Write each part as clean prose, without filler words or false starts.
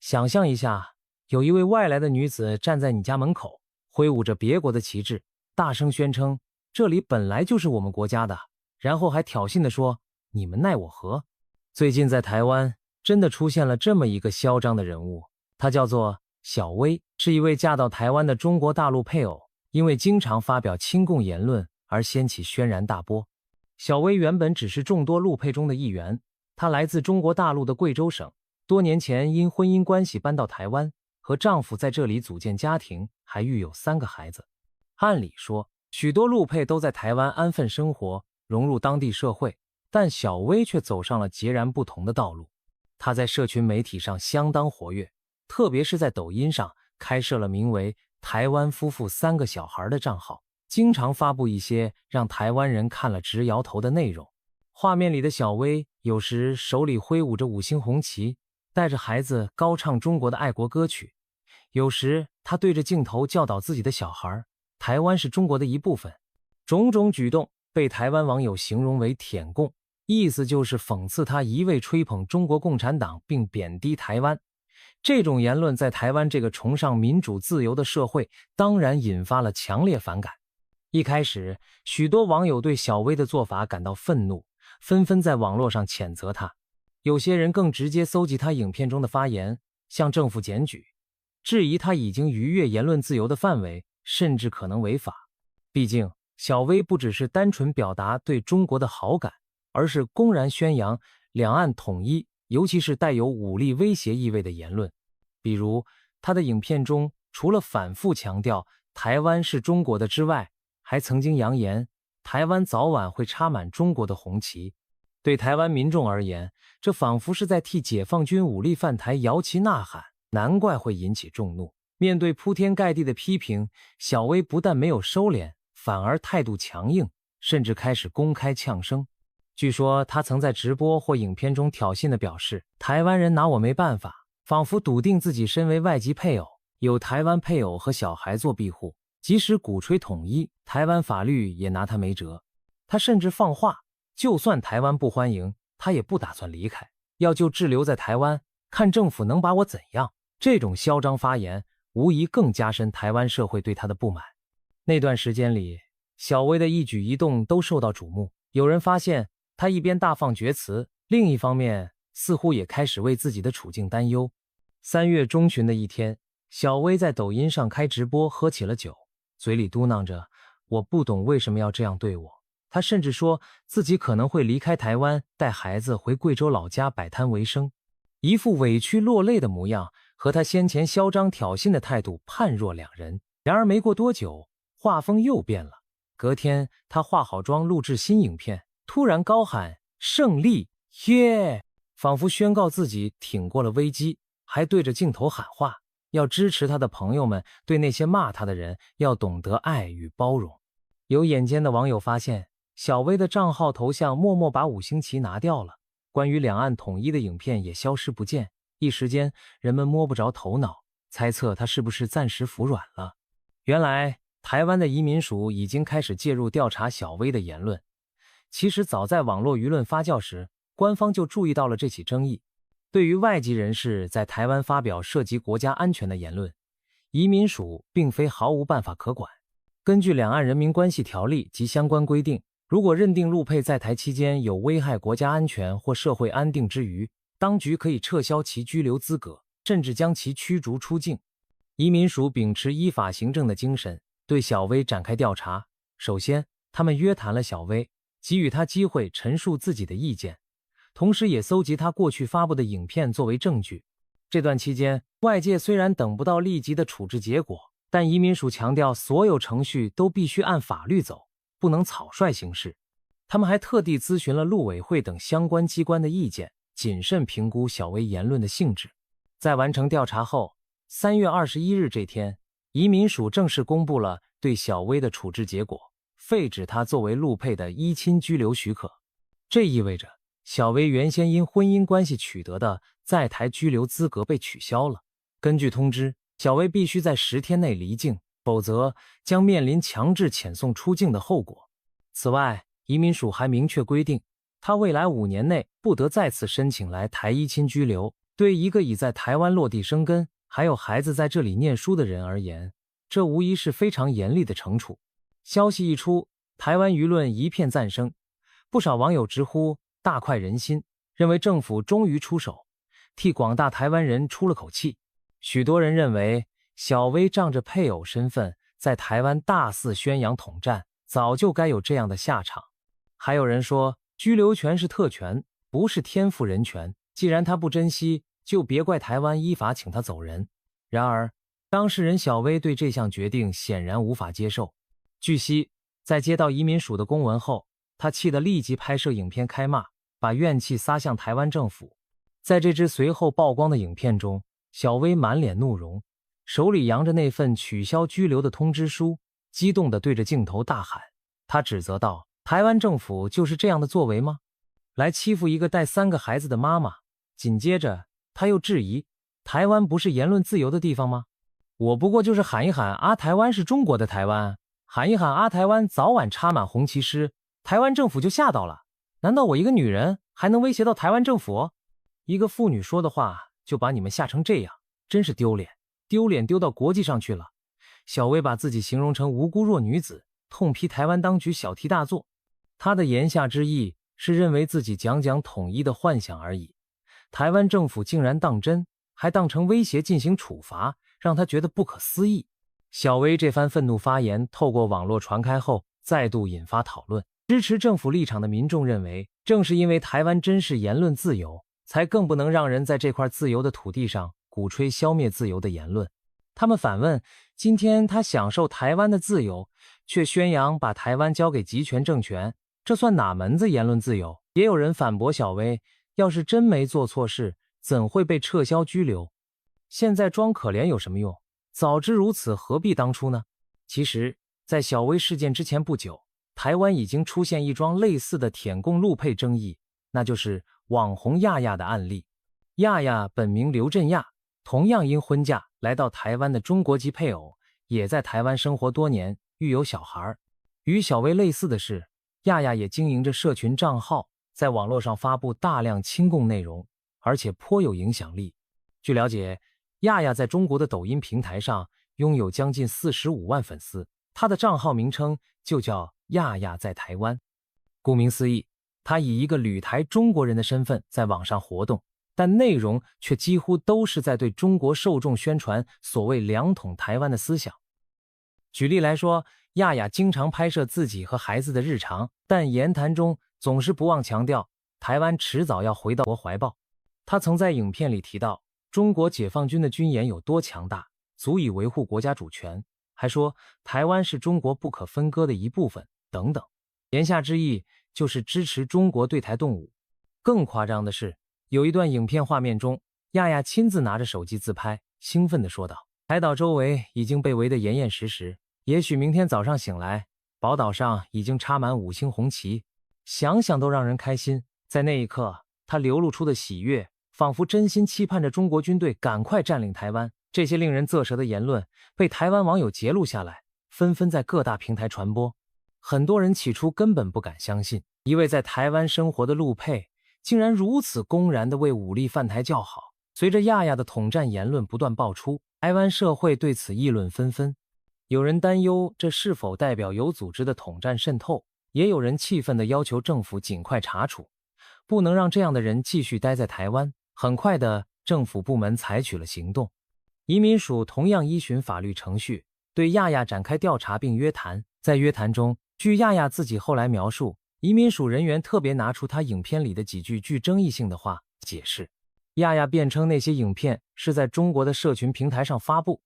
想象一下，有一位外来的女子站在你家门口，挥舞着别国的旗帜，大声宣称这里本来就是我们国家的，然后还挑衅地说你们奈我何。最近在台湾真的出现了这么一个嚣张的人物，她叫做小薇，是一位嫁到台湾的中国大陆配偶，因为经常发表亲共言论而掀起轩然大波。小薇原本只是众多陆配中的一员，她来自中国大陆的贵州省，多年前因婚姻关系搬到台湾，和丈夫在这里组建家庭，还育有3个孩子。按理说，许多陆配都在台湾安分生活，融入当地社会，但小薇却走上了截然不同的道路。她在社群媒体上相当活跃，特别是在抖音上开设了名为台湾夫妇3个小孩的账号，经常发布一些让台湾人看了直摇头的内容。画面里的小薇有时手里挥舞着5星红旗，带着孩子高唱中国的爱国歌曲，有时她对着镜头教导自己的小孩，台湾是中国的一部分。种种举动被台湾网友形容为舔共，意思就是讽刺她一味吹捧中国共产党并贬低台湾。这种言论在台湾这个崇尚民主自由的社会当然引发了强烈反感。一开始，许多网友对小薇的做法感到愤怒，纷纷在网络上谴责她。有些人更直接搜集她影片中的发言，向政府检举，质疑她已经逾越言论自由的范围，甚至可能违法。毕竟，小薇不只是单纯表达对中国的好感，而是公然宣扬两岸统一，尤其是带有武力威胁意味的言论。比如，她的影片中除了反复强调台湾是中国的之外，还曾经扬言台湾早晚会插满中国的红旗。对台湾民众而言，这仿佛是在替解放军武力犯台摇旗呐喊，难怪会引起众怒。面对铺天盖地的批评，小薇不但没有收敛，反而态度强硬，甚至开始公开呛声。据说她曾在直播或影片中挑衅地表示，台湾人拿我没办法，仿佛笃定自己身为外籍配偶，有台湾配偶和小孩做庇护，即使鼓吹统一，台湾法律也拿他没辙。他甚至放话，就算台湾不欢迎，他也不打算离开，要就滞留在台湾，看政府能把我怎样。这种嚣张发言无疑更加深台湾社会对他的不满。那段时间里，小薇的一举一动都受到瞩目，有人发现他一边大放厥词，另一方面似乎也开始为自己的处境担忧。3月中旬的一天，小薇在抖音上开直播，喝起了酒，嘴里嘟囔着我不懂为什么要这样对我。她甚至说自己可能会离开台湾，带孩子回贵州老家摆摊为生，一副委屈落泪的模样，和她先前嚣张挑衅的态度判若两人。然而没过多久，画风又变了。隔天，她化好妆录制新影片，突然高喊胜利耶，仿佛宣告自己挺过了危机，还对着镜头喊话，要支持他的朋友们，对那些骂他的人要懂得爱与包容。有眼尖的网友发现，小薇的账号头像默默把5星旗拿掉了，关于两岸统一的影片也消失不见。一时间，人们摸不着头脑，猜测他是不是暂时服软了。原来，台湾的移民署已经开始介入调查小薇的言论。其实早在网络舆论发酵时，官方就注意到了这起争议。对于外籍人士在台湾发表涉及国家安全的言论，移民署并非毫无办法可管。根据《两岸人民关系条例》及相关规定，如果认定陆配在台期间有危害国家安全或社会安定之余，当局可以撤销其居留资格，甚至将其驱逐出境。移民署秉持依法行政的精神，对小薇展开调查。首先，他们约谈了小薇，给予她机会陈述自己的意见，同时也搜集她过去发布的影片作为证据。这段期间，外界虽然等不到立即的处置结果，但移民署强调所有程序都必须按法律走，不能草率行事。他们还特地咨询了陆委会等相关机关的意见，谨慎评估小薇言论的性质。在完成调查后，3月21日这天，移民署正式公布了对小薇的处置结果，废止她作为陆配的依亲居留许可。这意味着小薇原先因婚姻关系取得的在台居留资格被取消了。根据通知，小薇必须在10天内离境，否则将面临强制遣送出境的后果。此外，移民署还明确规定，她未来5年内不得再次申请来台依亲居留，对一个已在台湾落地生根，还有孩子在这里念书的人而言，这无疑是非常严厉的惩处。消息一出，台湾舆论一片赞声，不少网友直呼大快人心，认为政府终于出手，替广大台湾人出了口气。许多人认为小薇仗着配偶身份在台湾大肆宣扬统战，早就该有这样的下场。还有人说居留权是特权，不是天赋人权，既然他不珍惜，就别怪台湾依法请他走人。然而当事人小薇对这项决定显然无法接受。据悉，在接到移民署的公文后，他气得立即拍摄影片开骂，把怨气撒向台湾政府。在这支随后曝光的影片中，小薇满脸怒容，手里扬着那份取消居留的通知书，激动地对着镜头大喊。他指责道：台湾政府就是这样的作为吗？来欺负一个带3个孩子的妈妈。紧接着他又质疑，台湾不是言论自由的地方吗？我不过就是喊一喊啊，台湾是中国的台湾，喊一喊啊，台湾早晚插满红旗师，台湾政府就吓到了。难道我一个女人还能威胁到台湾政府？一个妇女说的话就把你们吓成这样，真是丢脸，丢脸丢到国际上去了。小薇把自己形容成无辜弱女子，痛批台湾当局小题大做。她的言下之意是认为自己讲统一的幻想而已，台湾政府竟然当真，还当成威胁进行处罚，让她觉得不可思议。小薇这番愤怒发言透过网络传开后，再度引发讨论。支持政府立场的民众认为，正是因为台湾真是言论自由，才更不能让人在这块自由的土地上鼓吹消灭自由的言论。他们反问，今天他享受台湾的自由，却宣扬把台湾交给集权政权，这算哪门子言论自由？也有人反驳小薇，要是真没做错事，怎会被撤销居留？现在装可怜有什么用？早知如此，何必当初呢？其实，在小薇事件之前不久，台湾已经出现一桩类似的舔共陆配争议，那就是网红亚亚的案例。亚亚本名刘振亚，同样因婚嫁来到台湾的中国籍配偶，也在台湾生活多年，育有小孩。与小薇类似的是，亚亚也经营着社群账号，在网络上发布大量亲共内容，而且颇有影响力。据了解，亚亚在中国的抖音平台上拥有将近45万粉丝，她的账号名称就叫亚亚在台湾。顾名思义，她以一个旅台中国人的身份在网上活动，但内容却几乎都是在对中国受众宣传所谓两统台湾的思想。举例来说，亚亚经常拍摄自己和孩子的日常，但言谈中总是不忘强调台湾迟早要回到国怀抱。她曾在影片里提到中国解放军的军演有多强大，足以维护国家主权，还说台湾是中国不可分割的一部分等等。言下之意就是支持中国对台动武。更夸张的是，有一段影片画面中，亚亚亲自拿着手机自拍，兴奋地说道：台岛周围已经被围得严严实实，也许明天早上醒来，宝岛上已经插满5星红旗，想想都让人开心。在那一刻，他流露出的喜悦，仿佛真心期盼着中国军队赶快占领台湾。这些令人啧舌的言论被台湾网友截录下来，纷纷在各大平台传播。很多人起初根本不敢相信，一位在台湾生活的陆配竟然如此公然地为武力犯台叫好。随着亚亚的统战言论不断爆出，台湾社会对此议论纷纷。有人担忧这是否代表有组织的统战渗透，也有人气愤地要求政府尽快查处，不能让这样的人继续待在台湾。很快的，政府部门采取了行动。移民署同样依循法律程序，对亚亚展开调查并约谈。在约谈中，据亚亚自己后来描述，移民署人员特别拿出他影片里的几句具争议性的话解释。亚亚辩称那些影片是在中国的社群平台上发布，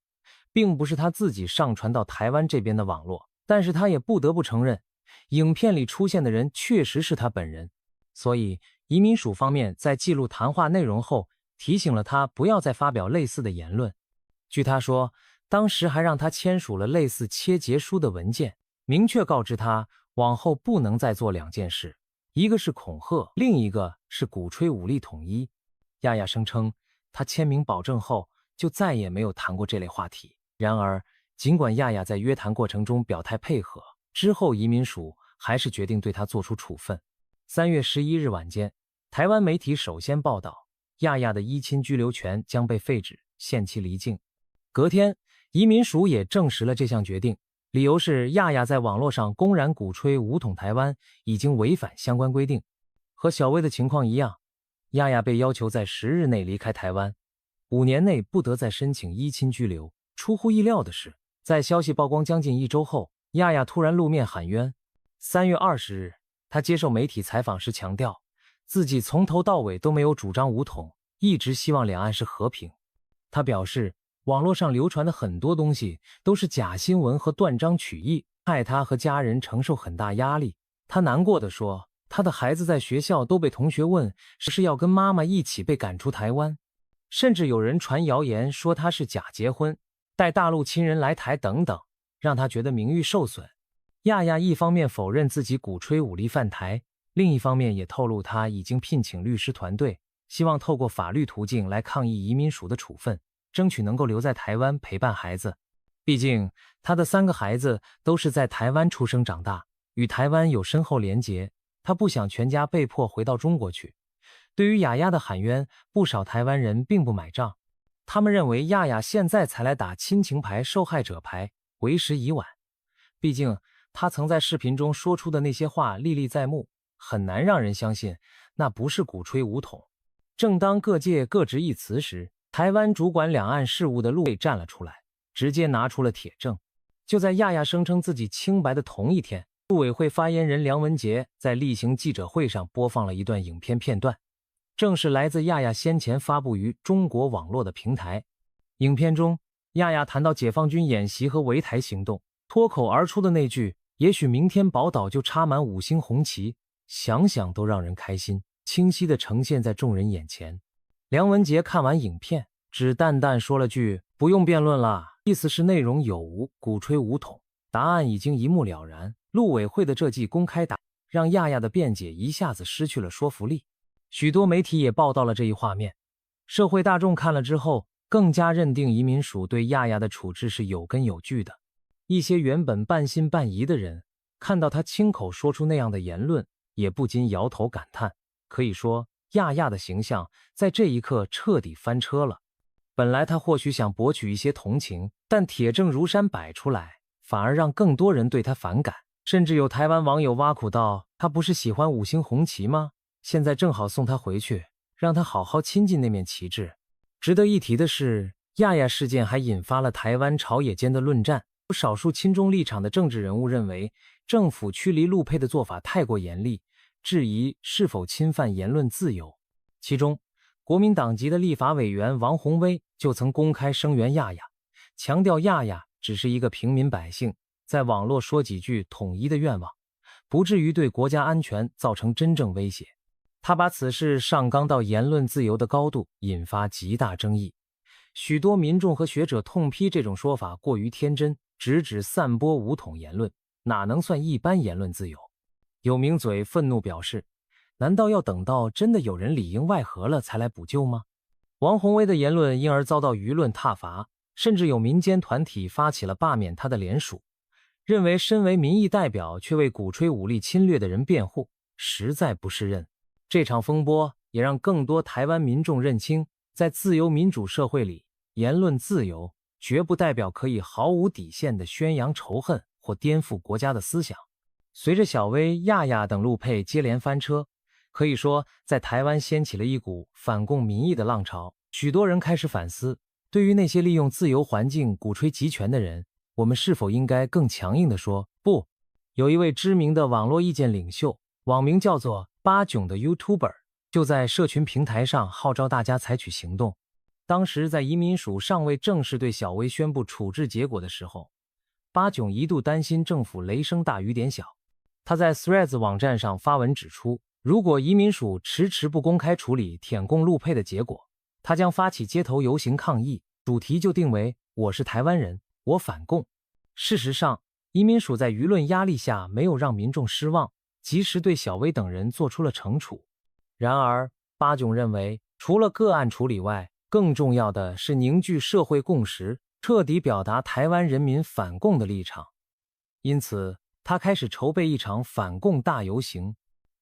并不是他自己上传到台湾这边的网络，但是他也不得不承认，影片里出现的人确实是他本人。所以移民署方面在记录谈话内容后，提醒了他不要再发表类似的言论。据他说，当时还让他签署了类似切结书的文件，明确告知他往后不能再做2件事，一个是恐吓，另一个是鼓吹武力统一。亚亚声称，他签名保证后就再也没有谈过这类话题。然而，尽管亚亚在约谈过程中表态配合，之后移民署还是决定对他做出处分。3月11日晚间，台湾媒体首先报道，亚亚的依亲居留权将被废止，限期离境。隔天，移民署也证实了这项决定，理由是亚亚在网络上公然鼓吹武统台湾，已经违反相关规定。和小薇的情况一样，亚亚被要求在10日内离开台湾，5年内不得再申请依亲居留。出乎意料的是，在消息曝光将近1周后，亚亚突然露面喊冤。3月20日，他接受媒体采访时强调，自己从头到尾都没有主张武统，一直希望两岸是和平。他表示，网络上流传的很多东西都是假新闻和断章取义，害他和家人承受很大压力。他难过地说，他的孩子在学校都被同学问是要跟妈妈一起被赶出台湾，甚至有人传谣言说他是假结婚，带大陆亲人来台等等，让他觉得名誉受损。亚亚一方面否认自己鼓吹武力犯台，另一方面也透露他已经聘请律师团队，希望透过法律途径来抗议移民署的处分，争取能够留在台湾陪伴孩子。毕竟他的3个孩子都是在台湾出生长大，与台湾有深厚连结，他不想全家被迫回到中国去。对于亚亚的喊冤，不少台湾人并不买账，他们认为亚亚现在才来打亲情牌、受害者牌，为时已晚。毕竟他曾在视频中说出的那些话历历在目，很难让人相信那不是鼓吹武统。正当各界各执一词时，台湾主管两岸事务的陆委站了出来，直接拿出了铁证。就在亚亚声称自己清白的同一天，陆委会发言人梁文杰在例行记者会上播放了一段影片片段，正是来自亚亚先前发布于中国网络的平台。影片中，亚亚谈到解放军演习和围台行动，脱口而出的那句也许明天宝岛就插满5星红旗，想想都让人开心，清晰地呈现在众人眼前。梁文杰看完影片，只淡淡说了句不用辩论了，意思是内容有无鼓吹武统，答案已经一目了然。陆委会的这记公开打让亚亚的辩解一下子失去了说服力。许多媒体也报道了这一画面，社会大众看了之后更加认定移民署对亚亚的处置是有根有据的。一些原本半信半疑的人看到他亲口说出那样的言论，也不禁摇头感叹，可以说亚亚的形象在这一刻彻底翻车了。本来他或许想博取一些同情，但铁证如山摆出来，反而让更多人对他反感。甚至有台湾网友挖苦道，他不是喜欢5星红旗吗？现在正好送他回去，让他好好亲近那面旗帜。值得一提的是，亚亚事件还引发了台湾朝野间的论战。有少数亲中立场的政治人物认为，政府驱离陆配的做法太过严厉，质疑是否侵犯言论自由。其中，国民党籍的立法委员王宏威就曾公开声援亚亚，强调亚亚只是一个平民百姓，在网络说几句统一的愿望，不至于对国家安全造成真正威胁。他把此事上纲到言论自由的高度，引发极大争议。许多民众和学者痛批这种说法过于天真，直指散播武统言论，哪能算一般言论自由？有名嘴愤怒表示，难道要等到真的有人里应外合了才来补救吗？王宏威的言论因而遭到舆论挞伐，甚至有民间团体发起了罢免他的联署，认为身为民意代表却为鼓吹武力侵略的人辩护，实在不是人。这场风波也让更多台湾民众认清，在自由民主社会里，言论自由绝不代表可以毫无底线地宣扬仇恨或颠覆国家的思想。随着小薇、亚亚等陆配接连翻车，可以说在台湾掀起了一股反共民意的浪潮。许多人开始反思，对于那些利用自由环境鼓吹集权的人，我们是否应该更强硬地说不？有一位知名的网络意见领袖，网名叫做八囧的 YouTuber， 就在社群平台上号召大家采取行动。当时在移民署尚未正式对小薇宣布处置结果的时候，八囧一度担心政府雷声大雨点小。他在 Threads 网站上发文指出，如果移民署迟迟不公开处理舔共陆配的结果，他将发起街头游行抗议，主题就定为我是台湾人，我反共。事实上，移民署在舆论压力下没有让民众失望，及时对小薇等人做出了惩处。然而，八囧认为，除了个案处理外，更重要的是凝聚社会共识，彻底表达台湾人民反共的立场。因此，他开始筹备一场反共大游行，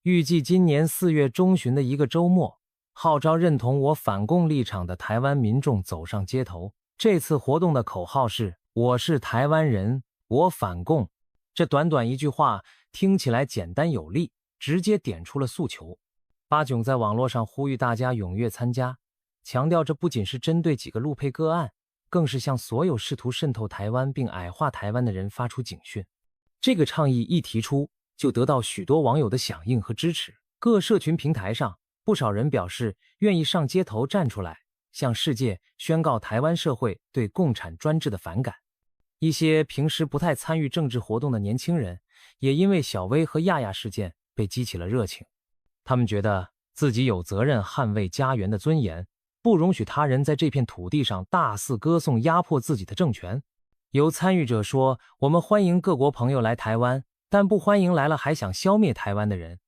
预计今年4月中旬的一个周末，号召认同我反共立场的台湾民众走上街头。这次活动的口号是“我是台湾人，我反共”。这短短一句话听起来简单有力，直接点出了诉求。巴囧在网络上呼吁大家踊跃参加，强调这不仅是针对几个陆配个案，更是向所有试图渗透台湾并矮化台湾的人发出警讯。这个倡议一提出，就得到许多网友的响应和支持。各社群平台上，不少人表示愿意上街头站出来，向世界宣告台湾社会对共产专制的反感。一些平时不太参与政治活动的年轻人，也因为小薇和亚亚事件被激起了热情。他们觉得自己有责任捍卫家园的尊严，不容许他人在这片土地上大肆歌颂压迫自己的政权。有参与者说，我们欢迎各国朋友来台湾，但不欢迎来了还想消灭台湾的人。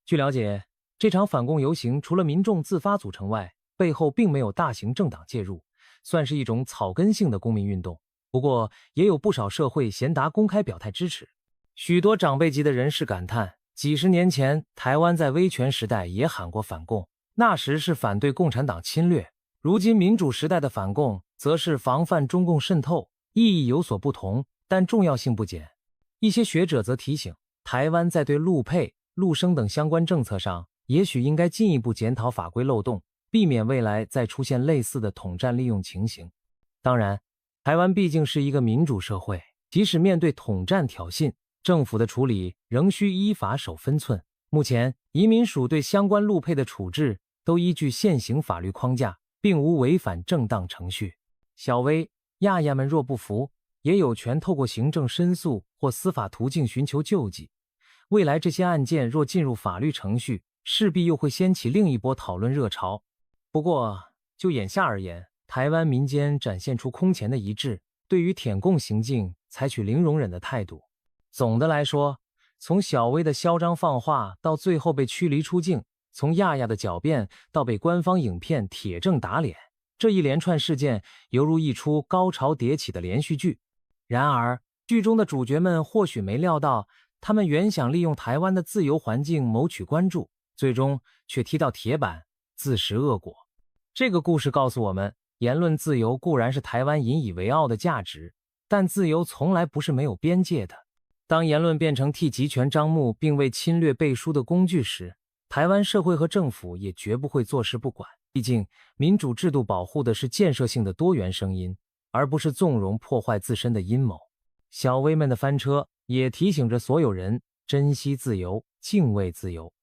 据了解，这场反共游行除了民众自发组成外，背后并没有大型政党介入，算是一种草根性的公民运动。不过，也有不少社会贤达公开表态支持。许多长辈级的人士感叹，几十年前台湾在威权时代也喊过反共，那时是反对共产党侵略，如今民主时代的反共则是防范中共渗透，意义有所不同，但重要性不减。一些学者则提醒，台湾在对陆配、陆生等相关政策上，也许应该进一步检讨法规漏洞，避免未来再出现类似的统战利用情形。当然，台湾毕竟是一个民主社会，即使面对统战挑衅，政府的处理仍需依法守分寸。目前，移民署对相关陆配的处置都依据现行法律框架，并无违反正当程序。小薇、亚亚们若不服，也有权透过行政申诉或司法途径寻求救济。未来这些案件若进入法律程序，势必又会掀起另一波讨论热潮。不过，就眼下而言，台湾民间展现出空前的一致，对于舔共行径采取零容忍的态度。总的来说，从小薇的嚣张放话到最后被驱离出境，从亚亚的狡辩到被官方影片铁证打脸，这一连串事件犹如一出高潮迭起的连续剧。然而，剧中的主角们或许没料到，他们原想利用台湾的自由环境谋取关注，最终却踢到铁板，自食恶果。这个故事告诉我们，言论自由固然是台湾引以为傲的价值，但自由从来不是没有边界的。当言论变成替集权张目并为侵略背书的工具时，台湾社会和政府也绝不会坐视不管。毕竟，民主制度保护的是建设性的多元声音，而不是纵容破坏自身的阴谋。小薇们的翻车也提醒着所有人珍惜自由，敬畏自由，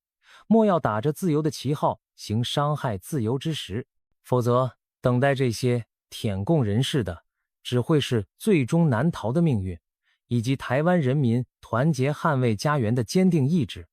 莫要打着自由的旗号行伤害自由之实，否则等待这些舔共人士的只会是最终难逃的命运，以及台湾人民团结捍卫家园的坚定意志。